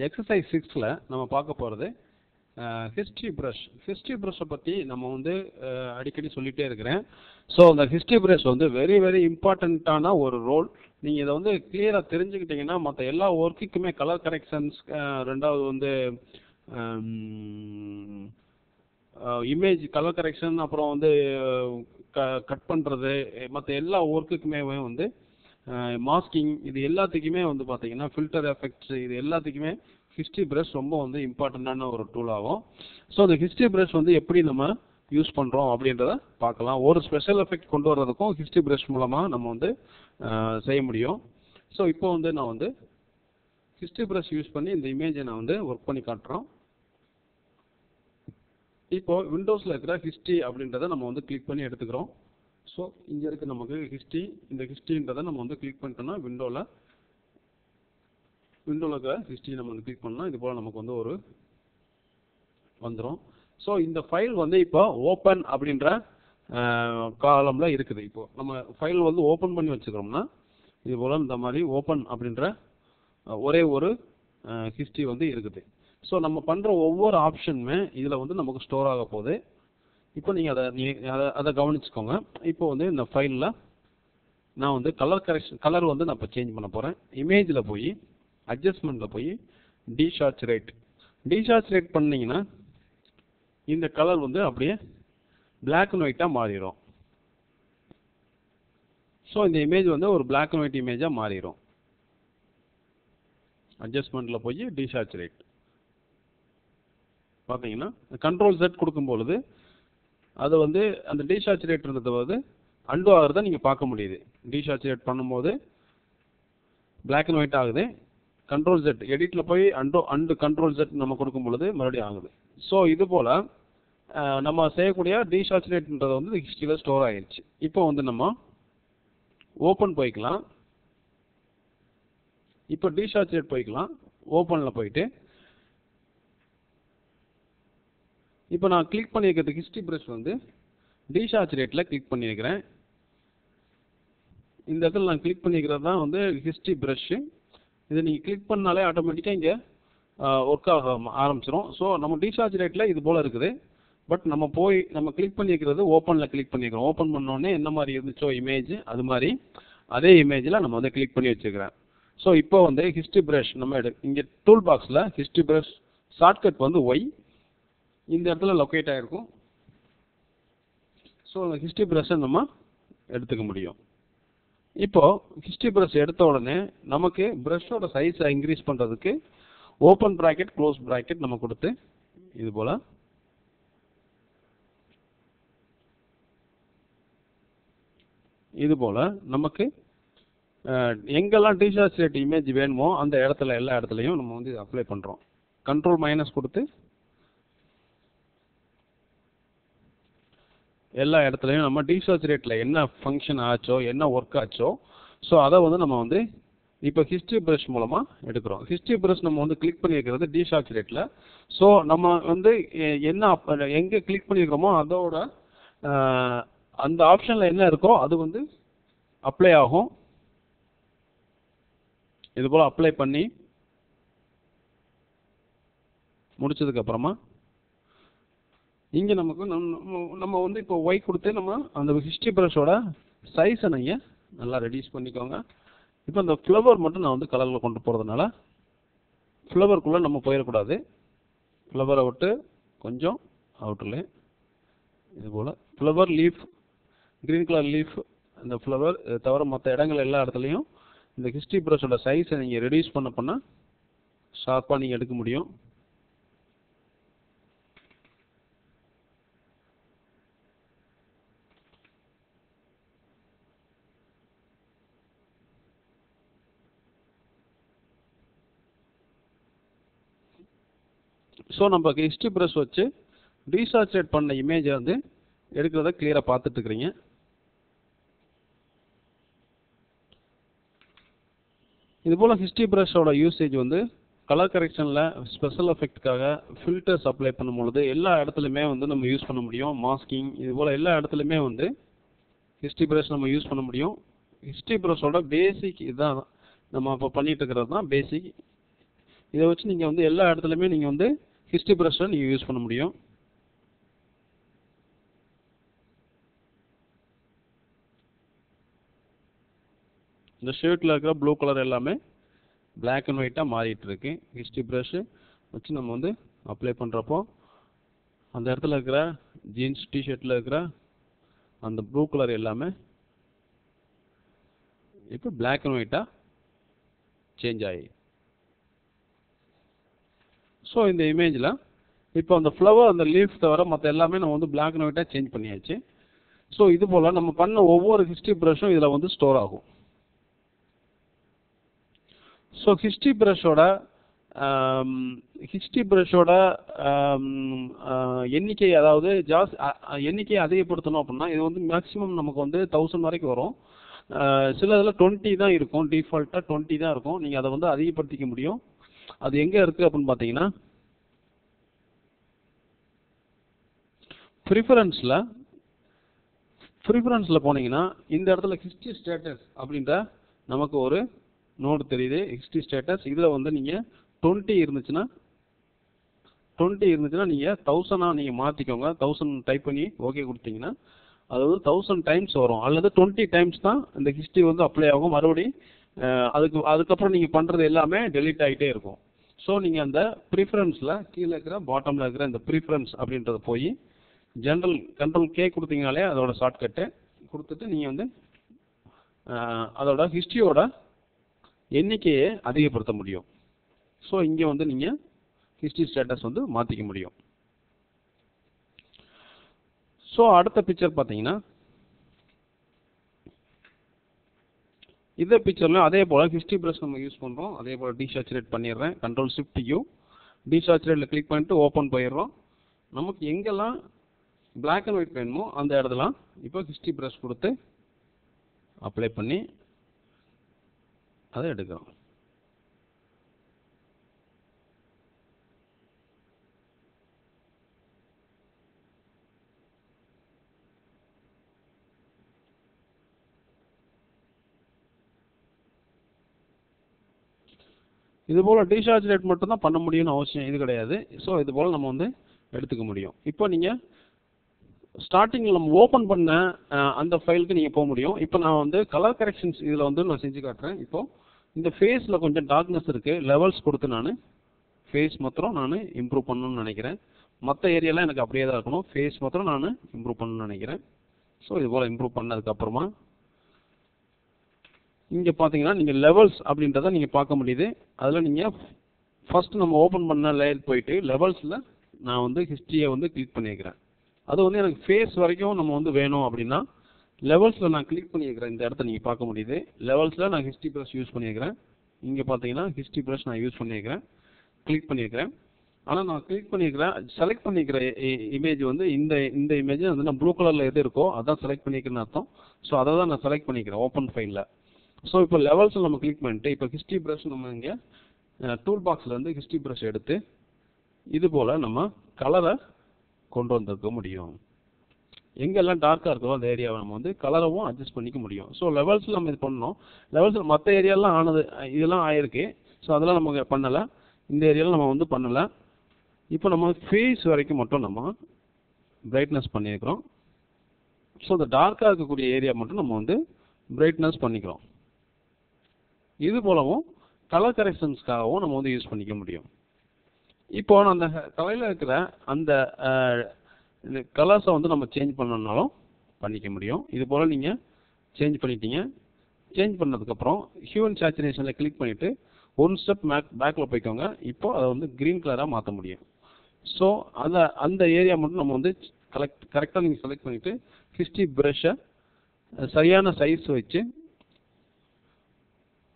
Exercise 6ல நம்ம பார்க்க போகிறது ஹிஸ்ட்ரி ப்ரஷ். ஹிஸ்ட்ரி ப்ரஷ்ஷை பற்றி நம்ம வந்து அடிக்கடி சொல்லிகிட்டே இருக்கிறேன். ஸோ அந்த ஹிஸ்ட்ரி ப்ரஷ் வந்து வெரி வெரி இம்பார்ட்டண்ட்டான ஒரு ரோல். நீங்கள் இதை வந்து கிளியராக தெரிஞ்சுக்கிட்டிங்கன்னா மற்ற எல்லா ஒர்க்குக்குமே கலர் கரெக்ஷன்ஸ், ரெண்டாவது வந்து இமேஜ் கலர் கரெக்ஷன், அப்புறம் வந்து கட் பண்ணுறது, மற்ற எல்லா ஒர்க்குக்குமே வந்து மாஸ்கிங், இது எல்லாத்துக்குமே வந்து பார்த்தீங்கன்னா ஃபில்டர் எஃபெக்ட்ஸ், இது எல்லாத்துக்குமே ஹிஸ்ட்ரி ப்ரஷ் ரொம்ப வந்து இம்பார்ட்டண்ட்டான ஒரு டூல் ஆகும். ஸோ அந்த ஹிஸ்ட்ரி ப்ரஷ் வந்து எப்படி நம்ம யூஸ் பண்ணுறோம் அப்படின்றத பார்க்கலாம். ஒரு ஸ்பெஷல் எஃபெக்ட் கொண்டு வர்றதுக்கும் ஹிஸ்ட்ரி ப்ரஷ் மூலமாக நம்ம வந்து செய்ய முடியும். ஸோ இப்போ வந்து நான் வந்து ஹிஸ்ட்ரி ப்ரஷ் யூஸ் பண்ணி இந்த இமேஜை நான் வந்து ஒர்க் பண்ணி காட்டுறோம். இப்போது விண்டோஸில் இருக்கிற ஹிஸ்ட்ரி அப்படின்றத நம்ம வந்து கிளிக் பண்ணி எடுத்துக்கிறோம். ஸோ இங்கே இருக்க நமக்கு ஹிஸ்ட்ரி, இந்த ஹிஸ்ட்ரின்றதை நம்ம வந்து கிளிக் பண்ணிட்டோம்னா விண்டோவில் இருக்கிற ஹிஸ்ட்ரி நம்ம வந்து கிளிக் பண்ணால் இது போல் நமக்கு வந்து ஒரு வந்துடும். ஸோ இந்த ஃபைல் வந்து இப்போ ஓப்பன் அப்படின்ற காலமில் இருக்குது. இப்போது நம்ம ஃபைல் வந்து ஓப்பன் பண்ணி வச்சுக்கிறோம்னா இது போல் இந்த மாதிரி ஓப்பன் அப்படின்ற ஒரே ஒரு ஹிஸ்ட்ரி வந்து இருக்குது. ஸோ நம்ம பண்ணுற ஒவ்வொரு ஆப்ஷனுமே இதில் வந்து நமக்கு ஸ்டோர் ஆக போகுது. இப்போ நீங்கள் அதை கவனிச்சுக்கோங்க. இப்போ வந்து இந்த ஃபைலில் நான் வந்து கலர் வந்து நான் இப்போ சேஞ்ச் பண்ண போகிறேன். இமேஜில் போய் அட்ஜஸ்ட்மெண்ட்டில் போய் டீசாச்சுரேட் பண்ணிங்கன்னா இந்த கலர் வந்து அப்படியே பிளாக் அண்ட் ஒயிட்டாக மாறிடும். ஸோ இந்த இமேஜ் வந்து ஒரு பிளாக் அண்ட் ஒயிட் இமேஜாக மாறிடும். அட்ஜஸ்ட்மெண்ட்டில் போய் டீசாச்சுரேட் பார்த்தீங்கன்னா கண்ட்ரோல் செட் கொடுக்கும்பொழுது அது வந்து அந்த டீசாச்சுரேட்ன்றதை வந்து அண்டு ஆகிறத நீங்கள் பார்க்க முடியுது. டீசாச்சுரேட் பண்ணும்போது பிளாக் அண்ட் ஒயிட் ஆகுது. கண்ட்ரோல் செட் எடிட்டில் போய் அண்டு கண்ட்ரோல் செட் நம்ம கொடுக்கும் பொழுது மறுபடியும் ஆகுது. ஸோ இது போல் நம்ம செய்யக்கூடிய டீசாச்சுரேட்ன்றது வந்து ஹிஸ்ட்ரியில் ஸ்டோர் ஆகிடுச்சு. இப்போ வந்து நம்ம ஓப்பன் போய்க்கலாம். இப்போ டீசாச்சுரேட் போய்க்கலாம். ஓப்பனில் போயிட்டு இப்போ நான் கிளிக் பண்ணியிருக்கிறது ஹிஸ்ட்ரி ப்ரஷ் வந்து டீசாச்சுரேட்டில் கிளிக் பண்ணியிருக்கிறேன். இந்த இடத்துல நான் கிளிக் பண்ணிக்கிறது தான் வந்து ஹிஸ்ட்ரி ப்ரஷ்ஷு. இதை நீங்கள் கிளிக் பண்ணாலே ஆட்டோமேட்டிக்காக இங்கே ஒர்க் ஆக ஆரம்பிச்சிடும். ஸோ நம்ம டீசாச்சுரேட்டில் இது போல் இருக்குது. பட் நம்ம கிளிக் பண்ணியிருக்கிறது ஓப்பனில் கிளிக் பண்ணிக்கிறோம். ஓப்பன் பண்ணோடனே என்ன மாதிரி இருந்துச்சோ இமேஜ், அது மாதிரி அதே இமேஜில் நம்ம வந்து கிளிக் பண்ணி வச்சுக்கிறேன். ஸோ இப்போ வந்து ஹிஸ்ட்ரி ப்ரஷ் நம்ம இங்கே டூல் பாக்ஸில் ஹிஸ்ட்ரி ப்ரஷ் ஷார்ட்கட் வந்து ஒய் இந்த இடத்துல லொக்கேட் ஆகிருக்கும். ஸோ அந்த ஹிஸ்ட்ரி ப்ரஷ்ஷை நம்ம எடுத்துக்க முடியும். இப்போது ஹிஸ்ட்ரி ப்ரஷ் எடுத்த உடனே நமக்கு ப்ரஷ்ஷோட சைஸை இன்க்ரீஸ் பண்ணுறதுக்கு ஓப்பன் ப்ராக்கெட் க்ளோஸ் ப்ராக்கெட் நம்ம கொடுத்து இது போல் நமக்கு எங்கெல்லாம் டீசாச்சுரேட் இமேஜ் வேணுமோ அந்த இடத்துல எல்லா இடத்துலையும் நம்ம வந்து அப்ளை பண்ணுறோம். கண்ட்ரோல் மைனஸ் கொடுத்து எல்லா இடத்துலையும் நம்ம டீசாச்சுரேட்டில் என்ன ஃபங்க்ஷன் ஆச்சோ, என்ன ஒர்க் ஆச்சோ, ஸோ அதை வந்து நம்ம வந்து இப்போ ஹிஸ்ட்ரி ப்ரஷ் மூலமாக எடுக்கிறோம். ஹிஸ்ட்ரி ப்ரஷ் நம்ம வந்து கிளிக் பண்ணியிருக்கிறது டீசாச்சுரேட்டில். ஸோ நம்ம வந்து எங்கே கிளிக் பண்ணியிருக்கிறோமோ அதோட அந்த ஆப்ஷனில் என்ன இருக்கோ அது வந்து அப்ளை ஆகும். இது போல் அப்ளை பண்ணி முடிச்சதுக்கப்புறமா இங்கே நமக்கு நம்ம வந்து இப்போ ஒய் கொடுத்து நம்ம அந்த ஹிஸ்ட்ரி ப்ரஷோட சைஸை நீங்கள் நல்லா ரெடியூஸ் பண்ணிக்கோங்க. இப்போ அந்த ஃப்ளவர் மட்டும் நான் வந்து கலரில் கொண்டு போகிறதுனால ஃப்ளவருக்குள்ளே நம்ம போயிடக்கூடாது. ஃப்ளவரை விட்டு கொஞ்சம் அவுட்டர்லே இது போல் flower leaf, green colour leaf, இந்த ஃப்ளவர் தவிர மற்ற இடங்கள் எல்லா இடத்துலையும் இந்த ஹிஸ்ட்ரி ப்ரஷோட சைஸை நீங்கள் ரெடியூஸ் பண்ண ஷார்ப்பாக நீங்கள் எடுக்க முடியும். ஸோ நம்ம ஹிஸ்ட்ரி ப்ரஷ் வச்சு டீசாச்சுரேட் பண்ண இமேஜை வந்து எடுக்கிறத கிளியராக பார்த்துட்டு இருக்கிறீங்க. இது போல் ஹிஸ்ட்ரி ப்ரஷோட யூசேஜ் வந்து கலர் கரெக்ஷனில், ஸ்பெஷல் எஃபெக்ட்டுக்காக, ஃபில்டர்ஸ் அப்ளை பண்ணும்பொழுது எல்லா இடத்துலையுமே வந்து நம்ம யூஸ் பண்ண முடியும். மாஸ்கிங் இது போல் எல்லா இடத்துலையுமே வந்து ஹிஸ்ட்ரி ப்ரஷ் நம்ம யூஸ் பண்ண முடியும். ஹிஸ்ட்ரி ப்ரஷோட பேசிக் இதுதான் நம்ம இப்போ பண்ணிகிட்டு இருக்கிறது தான் பேசிக். இதை வச்சு நீங்கள் வந்து எல்லா இடத்துலையுமே நீங்கள் வந்து ஹிஸ்ட்ரி ப்ரஷ்ஷை நீங்கள் யூஸ் பண்ண முடியும். இந்த ஷர்ட்டில் இருக்கிற ப்ளூ கலர் எல்லாமே பிளாக் அண்ட் ஒயிட்டாக மாறிட்டு இருக்கு. ஹிஸ்ட்ரி ப்ரஷ்ஷு வச்சு நம்ம வந்து அப்ளை பண்ணுறப்போ அந்த இடத்துல இருக்கிற ஜீன்ஸ் டிஷர்ட்டில் இருக்கிற அந்த ப்ளூ கலர் எல்லாமே இப்போ பிளாக் அண்ட் ஒயிட்டாக சேஞ்ச் ஆகி. ஸோ இந்த இமேஜில் இப்போ அந்த ஃப்ளவர் அந்த லீஃப் தவிர மற்ற எல்லாமே நம்ம வந்து பிளாக் அண்ட் ஒயிட்டாக சேஞ்ச் பண்ணியாச்சு. ஸோ இது போல் நம்ம பண்ண ஒவ்வொரு ஹிஸ்ட்ரி ப்ரஷ்ஷும் இதில் வந்து ஸ்டோர் ஆகும். ஸோ ஹிஸ்ட்ரி ப்ரஷோட எண்ணிக்கை, அதாவது எண்ணிக்கையை அதிகப்படுத்தணும் அப்படின்னா இது வந்து மேக்ஸிமம் நமக்கு வந்து 1000 வரைக்கும் வரும். சில இதில் 20 தான் இருக்கும், டிஃபால்ட்டாக 20 தான் இருக்கும். நீங்கள் அதை வந்து அதிகப்படுத்திக்க முடியும். அது எங்கே இருக்குது அப்படின்னு பார்த்தீங்கன்னா ப்ரிஃபரன்ஸில் போனீங்கன்னா இந்த இடத்துல ஹிஸ்ட்ரி ஸ்டேட்டஸ் அப்படின்ற நமக்கு ஒரு நோடு தெரியுது. ஹிஸ்ட்ரி ஸ்டேட்டஸ் இதில் வந்து நீங்கள் 20 இருந்துச்சுன்னா நீங்கள் 1000 நீங்கள் மாற்றிக்கோங்க. 1000 டைப் பண்ணி ஓகே கொடுத்தீங்கன்னா அது வந்து 1000 டைம்ஸ் வரும், அல்லது 20 டைம்ஸ் தான் இந்த ஹிஸ்ட்ரி வந்து அப்ளை ஆகும். மறுபடியும் அதுக்கப்புறம் நீங்கள் பண்ணுறது எல்லாமே டெலீட் ஆகிட்டே இருக்கும். ஸோ நீங்கள் அந்த ப்ரிஃபரன்ஸில் கீழே இருக்கிற பாட்டமில் இருக்கிற இந்த ப்ரிஃபரன்ஸ் அப்படின்றத போய் ஜென்ரல் கண்ட்ரோல் கே கொடுத்தீங்கனாலே அதோட ஷார்ட்கட்டு கொடுத்துட்டு நீங்கள் வந்து அதோட ஹிஸ்ட்ரியோட எண்ணிக்கையை அதிகப்படுத்த முடியும். ஸோ இங்கே வந்து நீங்கள் ஹிஸ்ட்ரி ஸ்டேட்டஸ் வந்து மாற்றிக்க முடியும். ஸோ அடுத்த பிக்சர் பார்த்தீங்கன்னா இதே பிக்சர்லையும் அதே போல் ஹிஸ்ட்ரி ப்ரஷ் நம்ம யூஸ் பண்ணுறோம். அதே போல் டீசாச்சுரேட் பண்ணிடுறேன். கண்ட்ரோல் ஷிஃப்ட் யூ, டீசாச்சுரேட்டில் கிளிக் பண்ணிட்டு ஓப்பன் போயிடுறோம். நமக்கு எங்கெல்லாம் பிளாக் அண்ட் ஒயிட் வேணுமோ அந்த இடத்துல இப்போ ஹிஸ்ட்ரி ப்ரஷ் கொடுத்து அப்ளை பண்ணி அதை எடுக்கிறோம். இது போல் டீசாச்சுரேட் மட்டும் தான் பண்ண முடியும்னு அவசியம் இது கிடையாது. ஸோ இது போல் நம்ம வந்து எடுத்துக்க முடியும். இப்போ நீங்கள் ஸ்டார்டிங்கில் நம்ம ஓப்பன் பண்ண அந்த ஃபைலுக்கு நீங்கள் போக முடியும். இப்போ நான் வந்து கலர் கரெக்ஷன்ஸ் இதில் வந்து நான் செஞ்சு காட்டுறேன். இப்போது இந்த ஃபேஸில் கொஞ்சம் டார்க்னஸ் இருக்குது. லெவல்ஸ் கொடுத்து நான் ஃபேஸ் மாத்திரம் நான் இம்ப்ரூவ் பண்ணணும்னு நினைக்கிறேன். மற்ற ஏரியாலாம் எனக்கு அப்படியே தான் இருக்கணும். ஃபேஸ் மாத்திரம் நான் இம்ப்ரூவ் பண்ணணும்னு நினைக்கிறேன். ஸோ இது போல் இம்ப்ரூவ் பண்ணதுக்கப்புறமா இங்கே பார்த்தீங்கன்னா நீங்கள் லெவல்ஸ் அப்படின்றத நீங்கள் பார்க்க முடியுது. அதில் நீங்கள் ஃபஸ்ட்டு நம்ம ஓப்பன் பண்ண லேயர் போயிட்டு லெவல்ஸில் நான் வந்து ஹிஸ்ட்ரியை வந்து கிளிக் பண்ணியிருக்கிறேன். அது வந்து எனக்கு ஃபேஸ் வரைக்கும் நம்ம வந்து வேணும் அப்படின்னா லெவல்ஸில் நான் கிளிக் பண்ணியிருக்கிறேன். இந்த இடத்த நீங்கள் பார்க்க முடியுது. லெவல்ஸில் நான் ஹிஸ்ட்ரி ப்ரஷ் யூஸ் பண்ணியிருக்கிறேன். இங்கே பார்த்தீங்கன்னா ஹிஸ்ட்ரி ப்ரஷ் நான் யூஸ் பண்ணியிருக்கிறேன், கிளிக் பண்ணியிருக்கிறேன். ஆனால் நான் கிளிக் பண்ணியிருக்கிறேன், செலக்ட் பண்ணியிருக்கிற இமேஜ் வந்து இந்த இமேஜ் வந்து நான் ப்ளூ கலரில் எது இருக்கோ அதான் செலக்ட் பண்ணிக்கிறேன்னு அர்த்தம். ஸோ அதை தான் நான் செலக்ட் பண்ணிக்கிறேன் ஓப்பன் ஃபைலில். ஸோ இப்போ லெவல்ஸில் நம்ம கிளிக் பண்ணிட்டு இப்போ ஹிஸ்ட்ரி ப்ரஷ் நம்ம இங்கே டூல் பாக்ஸில் வந்து ஹிஸ்ட்ரி ப்ரஷ் எடுத்து இது போல் நம்ம கலரை கொண்டு வந்திருக்க முடியும். எங்கெல்லாம் டார்க்காக இருக்கோ அந்த ஏரியாவை நம்ம வந்து கலரவும் அட்ஜஸ்ட் பண்ணிக்க முடியும். ஸோ லெவல்ஸில் நம்ம இது பண்ணோம். லெவல்ஸில் மற்ற ஏரியாலாம் ஆனது இதெல்லாம் ஆயிருக்கு. ஸோ அதெல்லாம் நம்ம பண்ணலை. இந்த ஏரியாவில் நம்ம வந்து பண்ணலை. இப்போ நம்ம ஃபேஸ் வரைக்கும் மட்டும் நம்ம பிரைட்னஸ் பண்ணியிருக்கிறோம். ஸோ இந்த டார்க்காக இருக்கக்கூடிய ஏரியா மட்டும் நம்ம வந்து பிரைட்னஸ் பண்ணிக்கிறோம். இது போலவும் கலர் கரெக்ஷன்ஸ்க்காகவும் நம்ம வந்து யூஸ் பண்ணிக்க முடியும். இப்போ அந்த கலரில் இருக்கிற அந்த கலர்ஸை வந்து நம்ம சேஞ்ச் பண்ணணுன்னாலும் பண்ணிக்க முடியும். இது போல் நீங்கள் சேஞ்ச் பண்ணிட்டீங்க. சேஞ்ச் பண்ணதுக்கப்புறம் ஹியூ அண்ட் சேச்சுரேஷனில் கிளிக் பண்ணிவிட்டு ஒன் ஸ்டெப் பேக்கில் போய்க்கோங்க. இப்போ அதை வந்து க்ரீன் கலராக மாற்ற முடியும். ஸோ அந்த ஏரியா மட்டும் நம்ம வந்து கரெக்டாக நீங்கள் செலக்ட் பண்ணிவிட்டு ஹிஸ்ட்ரி ப்ரஷ்ஷை சரியான சைஸ் வச்சு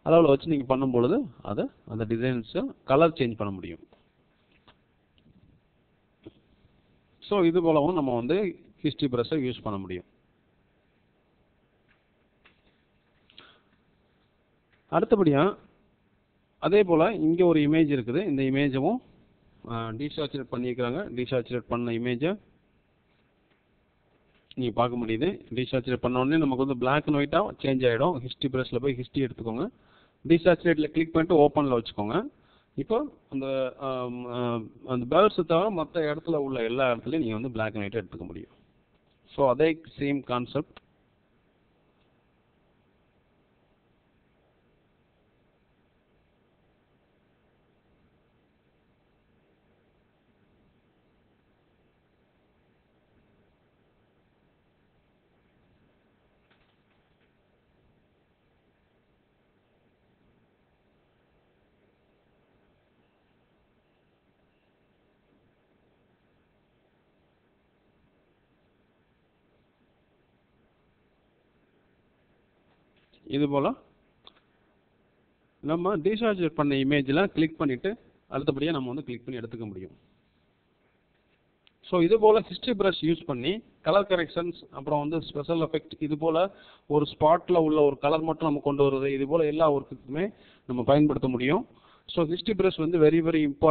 அளவில் வச்சு நீங்கள் பண்ணும்பொழுது அதை அந்த டிசைன்ஸை கலர் சேஞ்ச் பண்ண முடியும். ஸோ இது போலவும் நம்ம வந்து ஹிஸ்ட்ரி ப்ரஷ்ஷை யூஸ் பண்ண முடியும். அடுத்தபடியாக அதே போல் இங்கே ஒரு இமேஜ் இருக்குது. இந்த இமேஜும் டீசாச்சுரேட் பண்ணியிருக்கிறாங்க. டீசாச்சுரேட் பண்ண இமேஜை நீங்கள் பார்க்க முடியுது. டீசாச்சுரேட் பண்ண உடனே நமக்கு வந்து பிளாக் அண்ட் ஒயிட்டாக சேஞ்ச் ஆகிடும். ஹிஸ்ட்ரி ப்ரஷ்ஷில் போய் ஹிஸ்ட்ரி எடுத்துக்கோங்க. டீசாச்சுரேட்டில் கிளிக் பண்ணிட்டு ஓப்பனில் வச்சுக்கோங்க. இப்போ அந்த அந்த பேர்ட்ஸை தவிர மற்ற இடத்துல உள்ள எல்லா இடத்துலையும் நீங்கள் வந்து பிளாக் அண்ட் ஒயிட்டை எடுத்துக்க முடியும். ஸோ அதே சேம் கான்செப்ட். இது போல் நம்ம டீசாச்சுரேட் பண்ண இமேஜில் கிளிக் பண்ணிவிட்டு அடுத்தபடியாக நம்ம வந்து கிளிக் பண்ணி எடுத்துக்க முடியும். ஸோ இது போல் ஹிஸ்ட்ரி ப்ரஷ் யூஸ் பண்ணி கலர் கரெக்ஷன்ஸ், அப்புறம் வந்து ஸ்பெஷல் எஃபெக்ட், இது போல் ஒரு ஸ்பாட்டில் உள்ள ஒரு கலர் மட்டும் நம்ம கொண்டு வருது, இது போல் எல்லா ஒர்க்குக்குமே நம்ம பயன்படுத்த முடியும். ஸோ ஹிஸ்ட்ரி ப்ரஷ் வந்து வெரி வெரி இம்பார்ட்டன்ட்.